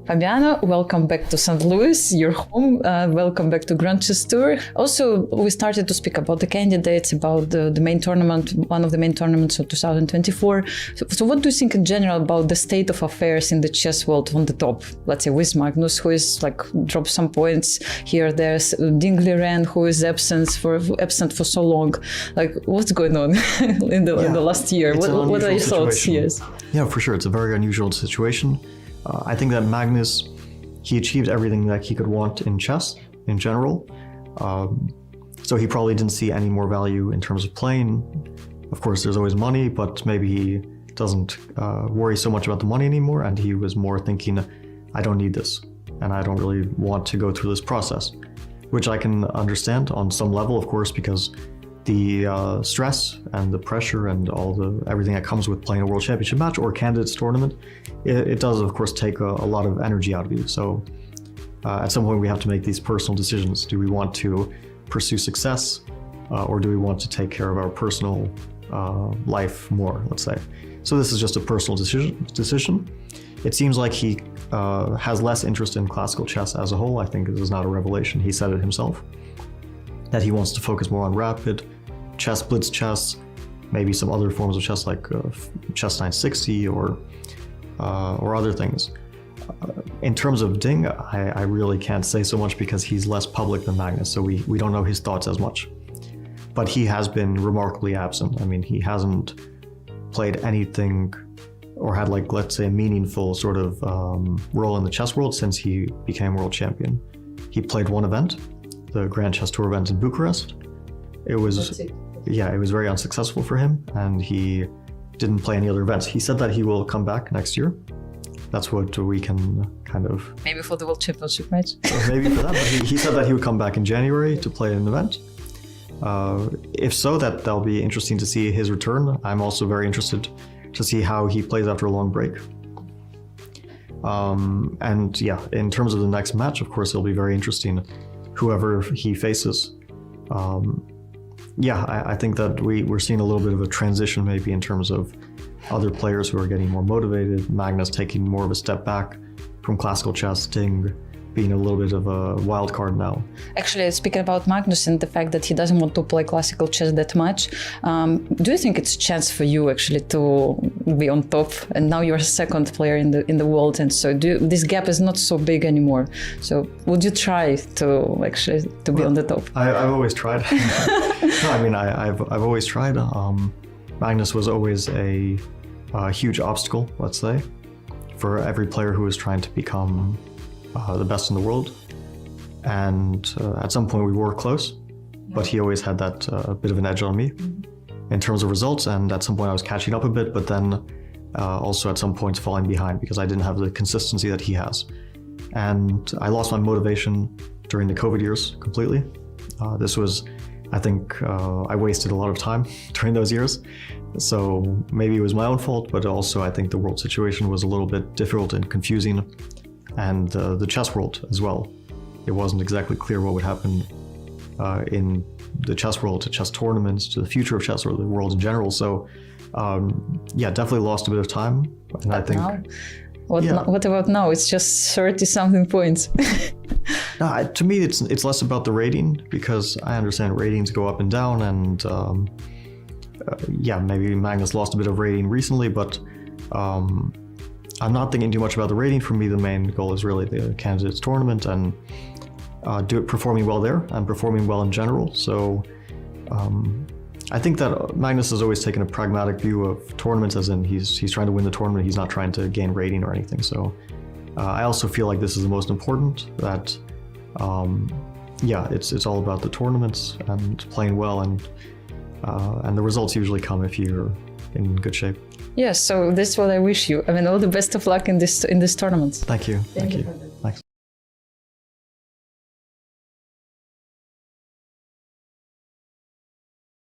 Fabiano, welcome back to Saint Loius, your home. Welcome back to Grand Chess Tour. Also, we started to speak about the candidates, about the main tournament, one of the main tournaments of 2024. So what do you think in general about the state of affairs in the chess world on the top? Let's say with Magnus, who is like dropped some points here. There's Ding Liren, who is absent for so long. Like, what's going on in the last year? What are your thoughts? Yes. Yeah, for sure. It's a very unusual situation. I think that Magnus, he achieved everything that he could want in chess in general. So he probably didn't see any more value in terms of playing. Of course, there's always money, but maybe he doesn't worry so much about the money anymore. And he was more thinking, I don't need this. And I don't really want to go through this process, which I can understand on some level, of course, because the stress and the pressure and everything that comes with playing a world championship match or candidates tournament, it does, of course, take a lot of energy out of you. So at some point we have to make these personal decisions. Do we want to pursue success or do we want to take care of our personal life more, let's say? So this is just a personal decision. It seems like he has less interest in classical chess as a whole. I think this is not a revelation. He said it himself, that he wants to focus more on rapid chess, blitz chess, maybe some other forms of chess like chess 960 or other things. In terms of Ding, I really can't say so much because he's less public than Magnus, so we don't know his thoughts as much. But he has been remarkably absent. I mean, he hasn't played anything or had, like, let's say, a meaningful sort of role in the chess world since he became world champion. He played one event, the Grand Chess Tour event in Bucharest. It was very unsuccessful for him, and he didn't play any other events. He said that he will come back next year. That's what we can kind of... Maybe for the World Championship match. Maybe for that, but he said that he would come back in January to play an event. If so, that'll be interesting to see his return. I'm also very interested to see how he plays after a long break. And yeah, in terms of the next match, of course, it'll be very interesting, whoever he faces. I think that we're seeing a little bit of a transition maybe in terms of other players who are getting more motivated. Magnus taking more of a step back from classical chess, Ding being a little bit of a wild card now. Actually, speaking about Magnus and the fact that he doesn't want to play classical chess that much, do you think it's a chance for you actually to be on top? And now you're a second player in the world, and so this gap is not so big anymore. So would you try to be on the top? I've always tried. No, I mean, I've always tried. Magnus was always a huge obstacle, let's say, for every player who was trying to become the best in the world. And at some point we were close, but he always had that bit of an edge on me in terms of results. And at some point I was catching up a bit, but then also at some points falling behind because I didn't have the consistency that he has. And I lost my motivation during the COVID years completely. This was, I think, I wasted a lot of time during those years. So maybe it was my own fault, but also I think the world situation was a little bit difficult and confusing. And the chess world as well. It wasn't exactly clear what would happen in the chess world, to chess tournaments, to the future of chess or the world in general. So definitely lost a bit of time. And I think now? What about now? It's just 30-something points. No, to me, it's less about the rating, because I understand ratings go up and down, and maybe Magnus lost a bit of rating recently, but I'm not thinking too much about the rating. For me, the main goal is really the candidates tournament and performing well there and performing well in general. So I think that Magnus has always taken a pragmatic view of tournaments, as in he's trying to win the tournament. He's not trying to gain rating or anything. So I also feel like this is the most important, that it's all about the tournaments and playing well, and the results usually come if you're in good shape. Yes, so this is what I wish you. I mean, all the best of luck in this tournament. Thank you. Thank you.